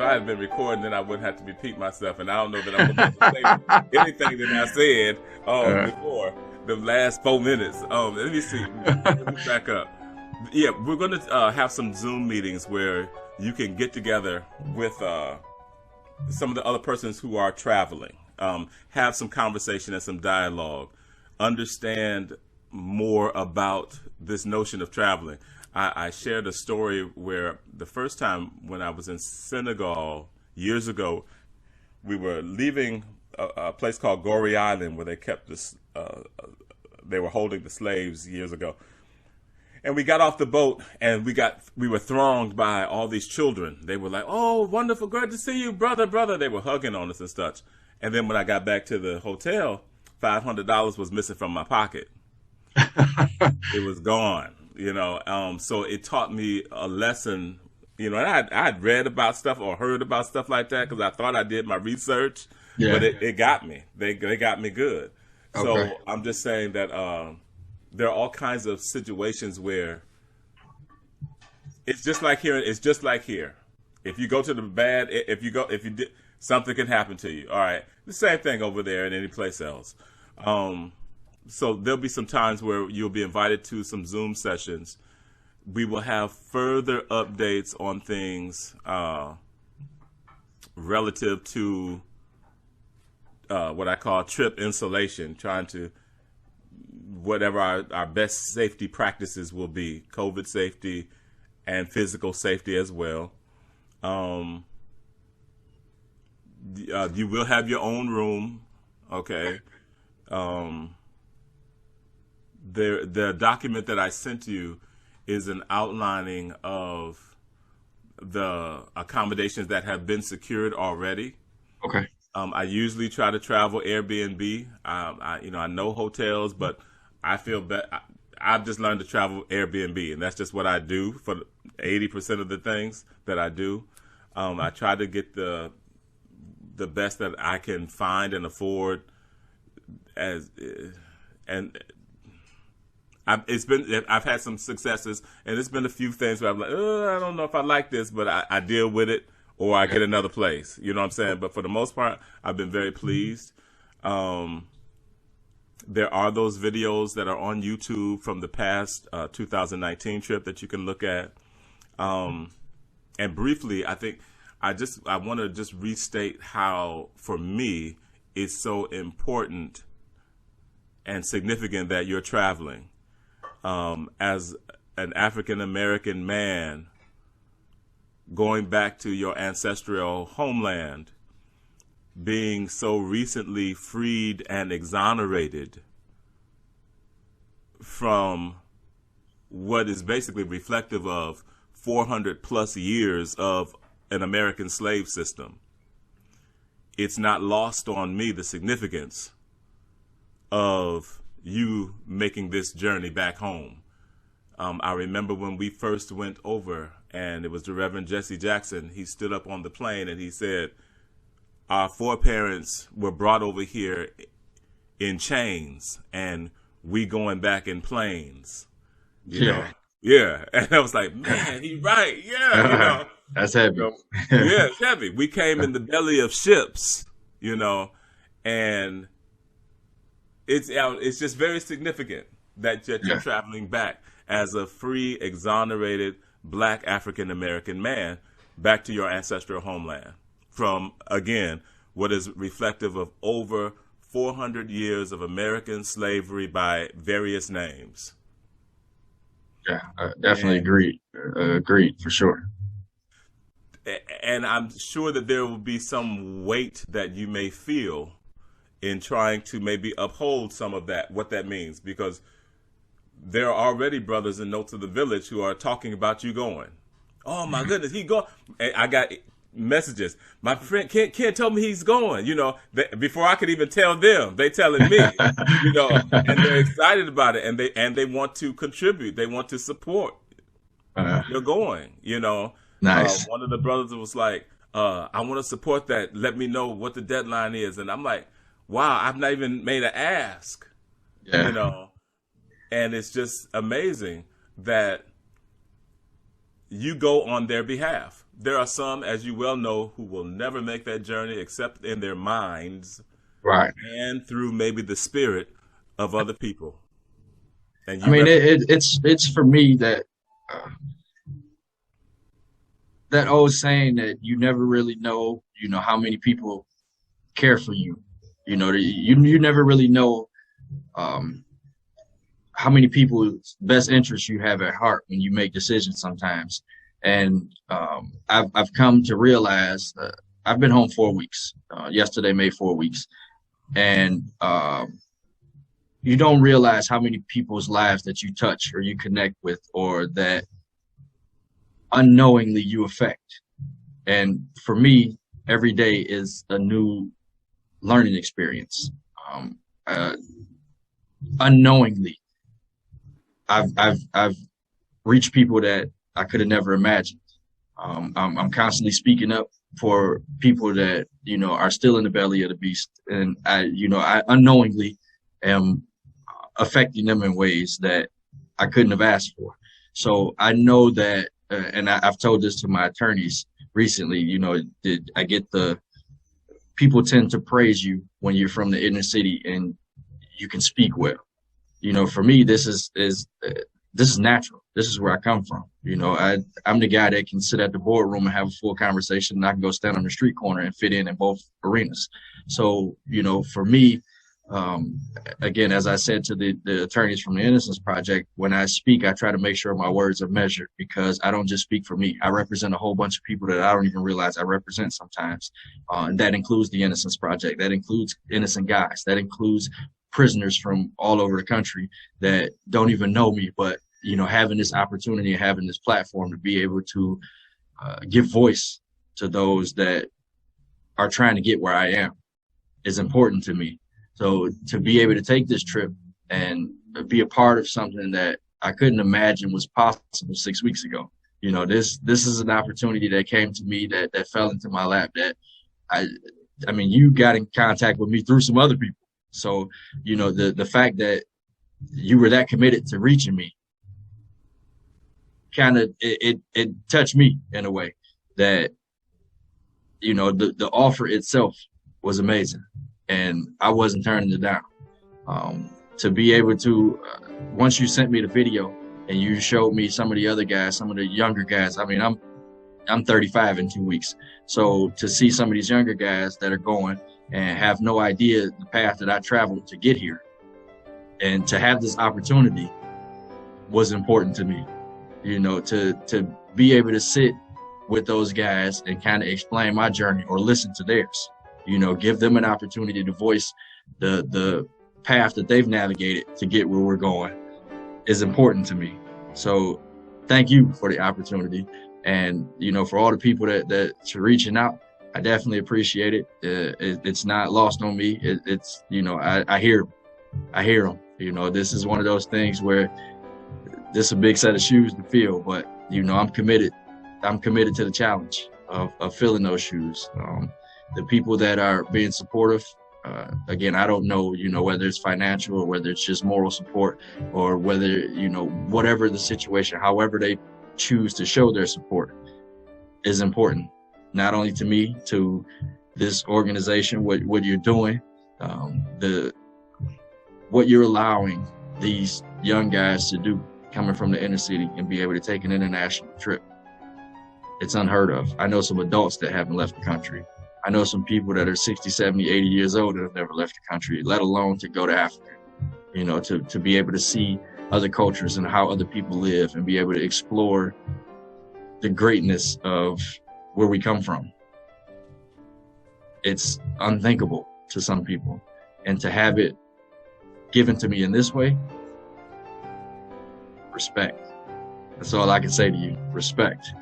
if I had been recording, then I wouldn't have to repeat myself, and I don't know that I would have to say anything that I said before the last 4 minutes. Let me see. Let me back up. Yeah, we're going to have some Zoom meetings where you can get together with some of the other persons who are traveling, have some conversation and some dialogue, understand more about this notion of traveling. I shared a story where the first time when I was in Senegal years ago, we were leaving a place called Gorée Island where they kept this, they were holding the slaves years ago. And we got off the boat and we were thronged by all these children. They were like, "Oh, wonderful, great to see you, brother, brother." They were hugging on us and such. And then when I got back to the hotel, $500 was missing from my pocket. It was gone. So it taught me a lesson, and I'd read about stuff or heard about stuff like that because I thought I did my research, but it got me. They got me good. Okay. So I'm just saying that there are all kinds of situations where it's just like here. It's just like here. If you go to the bad, if you did, something can happen to you. All right, the same thing over there and any place else. So there'll be some times where you'll be invited to some Zoom sessions. We will have further updates on things relative to what I call trip insulation, trying to whatever our best safety practices will be, COVID safety and physical safety as well. You will have your own room, okay? The document that I sent you is an outlining of the accommodations that have been secured already. Okay. I usually try to travel Airbnb. I know hotels, but I feel I've just learned to travel Airbnb, and that's just what I do for 80% of the things that I do. I try to get the best that I can find and afford, I've had some successes, and it's been a few things where I'm like, I don't know if I like this, but I deal with it, or I get another place. You know what I'm saying? But for the most part, I've been very pleased. There are those videos that are on YouTube from the past 2019 trip that you can look at. And briefly, I think I want to just restate how, for me, it's so important and significant that you're traveling. As an African-American man, going back to your ancestral homeland, being so recently freed and exonerated from what is basically reflective of 400 plus years of an American slave system. It's not lost on me the significance of you making this journey back home. I remember when we first went over, and it was the Reverend Jesse Jackson. He stood up on the plane and he said, "Our foreparents were brought over here in chains, and we going back in planes." You know? Yeah. And I was like, man, he's right. Yeah. That's heavy. Yeah, it's heavy. We came in the belly of ships, and it's just very significant that you're traveling back as a free, exonerated Black African-American man back to your ancestral homeland from, again, what is reflective of over 400 years of American slavery by various names. Yeah, definitely agreed. Agreed, for sure. And I'm sure that there will be some weight that you may feel in trying to maybe uphold some of that, what that means, because there are already brothers in Notes of the Village who are talking about you going, "Oh my goodness, he going." And I got messages. My friend Ken told me he's going, before I could even tell them, they telling me, and they're excited about it, and they want to contribute. They want to support. You're going, Nice. One of the brothers was like, "I want to support that. Let me know what the deadline is." And I'm like, wow, I've not even made an ask, and it's just amazing that you go on their behalf. There are some, as you well know, who will never make that journey except in their minds Right. and through maybe the spirit of other people. And I you mean, represent. it's for me that that old saying that you never really know, how many people care for you. You never really know um, how many people's best interests you have at heart when you make decisions sometimes. And I've come to realize I've been home 4 weeks. Yesterday made 4 weeks, and you don't realize how many people's lives that you touch or you connect with, or that unknowingly you affect. And for me, every day is a new learning experience. Um, uh, Unknowingly, I've reached people that I could have never imagined. I'm constantly speaking up for people that are still in the belly of the beast, and I unknowingly am affecting them in ways that I couldn't have asked for. So I know that, and I've told this to my attorneys recently. I get the people tend to praise you when you're from the inner city and you can speak well. For me, this is natural. This is where I come from. I'm the guy that can sit at the boardroom and have a full conversation, and I can go stand on the street corner and fit in both arenas. So, for me, again, as I said to the attorneys from the Innocence Project, when I speak, I try to make sure my words are measured, because I don't just speak for me. I represent a whole bunch of people that I don't even realize I represent sometimes. And that includes the Innocence Project. That includes innocent guys. That includes prisoners from all over the country that don't even know me, but having this opportunity and having this platform to be able to give voice to those that are trying to get where I am is important to me. So to be able to take this trip and be a part of something that I couldn't imagine was possible 6 weeks ago. This is an opportunity that came to me that fell into my lap, that I mean, you got in contact with me through some other people. So, the fact that you were that committed to reaching me, kind of, it touched me in a way that, the offer itself was amazing, and I wasn't turning it down. To be able to, once you sent me the video and you showed me some of the other guys, some of the younger guys, I mean, I'm 35 in 2 weeks. So to see some of these younger guys that are going and have no idea the path that I traveled to get here, and to have this opportunity was important to me. To be able to sit with those guys and kind of explain my journey or listen to theirs, give them an opportunity to voice the path that they've navigated to get where we're going is important to me. So thank you for the opportunity. And, for all the people that's reaching out, I definitely appreciate it. It's not lost on me. It's I hear them. This is one of those things where this is a big set of shoes to fill, but, I'm committed. I'm committed to the challenge of filling those shoes. The people that are being supportive, again, I don't know, whether it's financial or whether it's just moral support, or whether, whatever the situation, however they choose to show their support is important, not only to me, to this organization, what you're doing, what you're allowing these young guys to do coming from the inner city and be able to take an international trip. It's unheard of. I know some adults that haven't left the country. I know some people that are 60, 70, 80 years old that have never left the country, let alone to go to Africa, to be able to see other cultures and how other people live and be able to explore the greatness of where we come from. It's unthinkable to some people. And to have it given to me in this way, respect. That's all I can say to you. Respect.